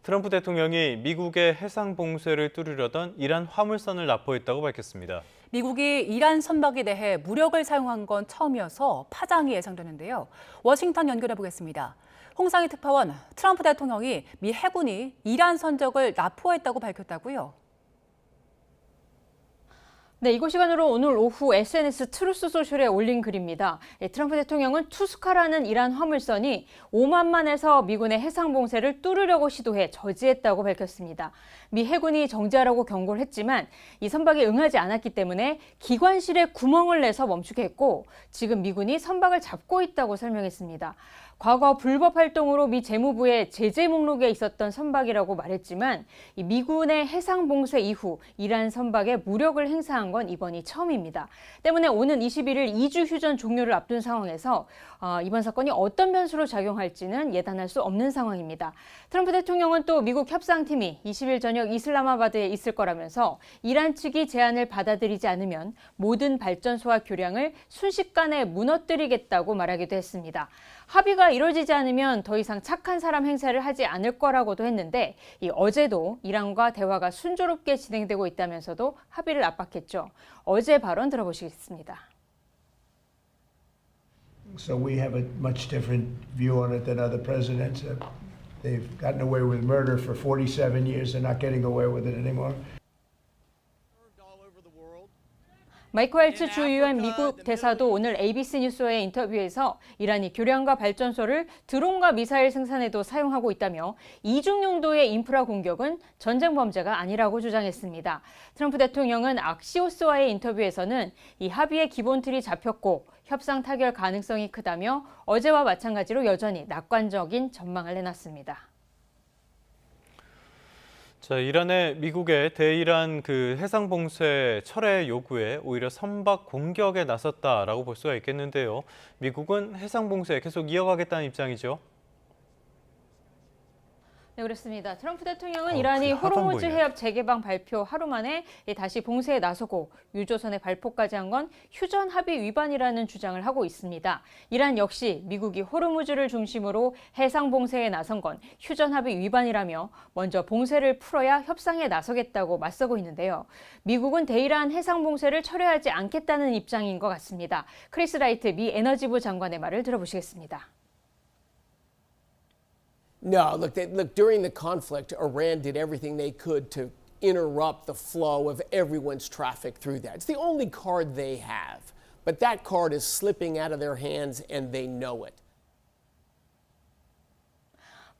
트럼프 대통령이 미국의 해상 봉쇄를 뚫으려던 이란 화물선을 납포했다고 밝혔습니다. 미국이 이란 선박에 대해 무력을 사용한 건 처음이어서 파장이 예상되는데요. 워싱턴 연결해 보겠습니다. 홍상희 특파원, 트럼프 대통령이 미 해군이 이란 선적을 납포했다고 밝혔다고요? 네, 이곳 시간으로 오늘 오후 SNS 트루스 소셜에 올린 글입니다. 트럼프 대통령은 투스카라는 이란 화물선이 오만만에서 미군의 해상 봉쇄를 뚫으려고 시도해 저지했다고 밝혔습니다. 미 해군이 정지하라고 경고를 했지만 이 선박이 응하지 않았기 때문에 기관실에 구멍을 내서 멈추게 했고 지금 미군이 선박을 잡고 있다고 설명했습니다. 과거 불법 활동으로 미 재무부의 제재 목록에 있었던 선박이라고 말했지만 이 미군의 해상 봉쇄 이후 이란 선박에 무력을 행사한 건 이번이 처음입니다. 때문에 오는 21일 2주 휴전 종료를 앞둔 상황에서 이번 사건이 어떤 변수로 작용할지는 예단할 수 없는 상황입니다. 트럼프 대통령은 또 미국 협상팀이 20일 저녁 이슬라마바드에 있을 거라면서 이란 측이 제안을 받아들이지 않으면 모든 발전소와 교량을 순식간에 무너뜨리겠다고 말하기도 했습니다. 합의가 이루어지지 않으면 더 이상 착한 사람 행세를 하지 않을 거라고도 했는데 어제도 이란과 대화가 순조롭게 진행되고 있다면서도 합의를 압박했죠. 어제 발언 들어보시겠습니다. So we have a much different view on it than other presidents. They've gotten away with murder for 47 years. They're not getting away with it anymore. 마이크 왈츠 주 유엔 미국 대사도 오늘 ABC 뉴스와의 인터뷰에서 이란이 교량과 발전소를 드론과 미사일 생산에도 사용하고 있다며 이중 용도의 인프라 공격은 전쟁 범죄가 아니라고 주장했습니다. 트럼프 대통령은 악시오스와의 인터뷰에서는 이 합의의 기본 틀이 잡혔고 협상 타결 가능성이 크다며 어제와 마찬가지로 여전히 낙관적인 전망을 내놨습니다. 자, 이란의 미국의 대이란 해상 봉쇄 철회 요구에 오히려 선박 공격에 나섰다라고 볼 수가 있겠는데요. 미국은 해상 봉쇄 계속 이어가겠다는 입장이죠. 네, 그렇습니다. 트럼프 대통령은 이란이 호르무즈 해협 재개방 발표 하루 만에 다시 봉쇄에 나서고 유조선의 발포까지 한 건 휴전 합의 위반이라는 주장을 하고 있습니다. 이란 역시 미국이 호르무즈를 중심으로 해상 봉쇄에 나선 건 휴전 합의 위반이라며 먼저 봉쇄를 풀어야 협상에 나서겠다고 맞서고 있는데요. 미국은 대이란 해상 봉쇄를 철회하지 않겠다는 입장인 것 같습니다. 크리스 라이트 미 에너지부 장관의 말을 들어보시겠습니다. No, look, during the conflict, Iran did everything they could to interrupt the flow of everyone's traffic through that. It's the only card they have. But that card is slipping out of their hands and they know it.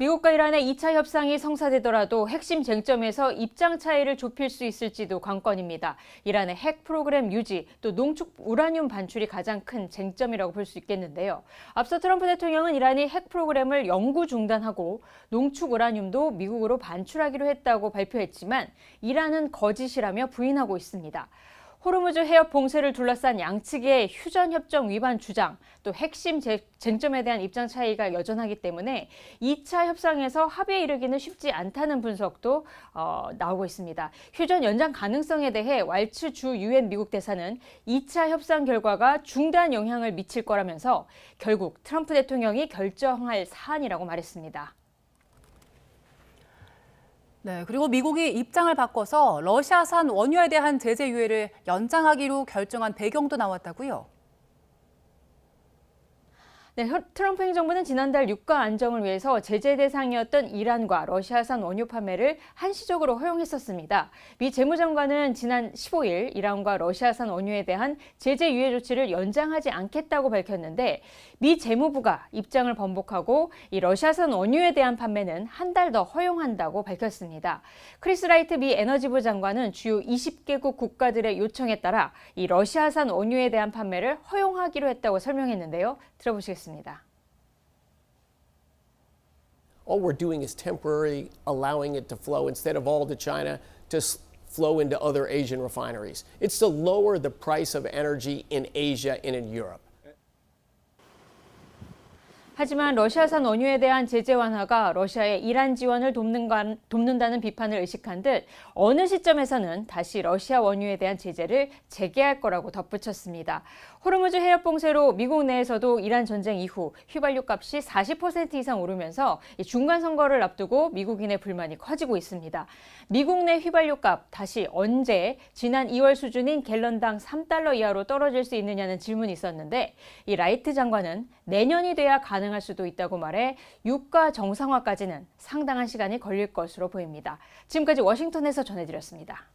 미국과 이란의 2차 협상이 성사되더라도 핵심 쟁점에서 입장 차이를 좁힐 수 있을지도 관건입니다. 이란의 핵 프로그램 유지, 또 농축 우라늄 반출이 가장 큰 쟁점이라고 볼 수 있겠는데요. 앞서 트럼프 대통령은 이란이 핵 프로그램을 영구 중단하고 농축 우라늄도 미국으로 반출하기로 했다고 발표했지만 이란은 거짓이라며 부인하고 있습니다. 호르무즈 해협 봉쇄를 둘러싼 양측의 휴전 협정 위반 주장, 또 핵심 쟁점에 대한 입장 차이가 여전하기 때문에 2차 협상에서 합의에 이르기는 쉽지 않다는 분석도 나오고 있습니다. 휴전 연장 가능성에 대해 왈츠 주 유엔 미국 대사는 2차 협상 결과가 중대한 영향을 미칠 거라면서 결국 트럼프 대통령이 결정할 사안이라고 말했습니다. 네, 그리고 미국이 입장을 바꿔서 러시아산 원유에 대한 제재 유예를 연장하기로 결정한 배경도 나왔다고요? 네, 트럼프 행정부는 지난달 유가 안정을 위해서 제재 대상이었던 이란과 러시아산 원유 판매를 한시적으로 허용했었습니다. 미 재무장관은 지난 15일 이란과 러시아산 원유에 대한 제재 유예 조치를 연장하지 않겠다고 밝혔는데 미 재무부가 입장을 번복하고 이 러시아산 원유에 대한 판매는 한 달 더 허용한다고 밝혔습니다. 크리스 라이트 미 에너지부 장관은 주요 20개국 국가들의 요청에 따라 이 러시아산 원유에 대한 판매를 허용하기로 했다고 설명했는데요. 들어보시겠습니다. All we're doing is temporarily allowing it to flow instead of all to China to flow into other Asian refineries. It's to lower the price of energy in Asia and in Europe. 하지만 러시아산 원유에 대한 제재 완화가 러시아의 이란 지원을 돕는다는 비판을 의식한 듯 어느 시점에서는 다시 러시아 원유에 대한 제재를 재개할 거라고 덧붙였습니다. 호르무즈 해협 봉쇄로 미국 내에서도 이란 전쟁 이후 휘발유 값이 40% 이상 오르면서 중간 선거를 앞두고 미국인의 불만이 커지고 있습니다. 미국 내 휘발유 값 다시 언제 지난 2월 수준인 갤런당 3달러 이하로 떨어질 수 있느냐는 질문이 있었는데 이 라이트 장관은 내년이 돼야 가능할 수도 있다고 말해 유가 정상화까지는 상당한 시간이 걸릴 것으로 보입니다. 지금까지 워싱턴에서 전해드렸습니다.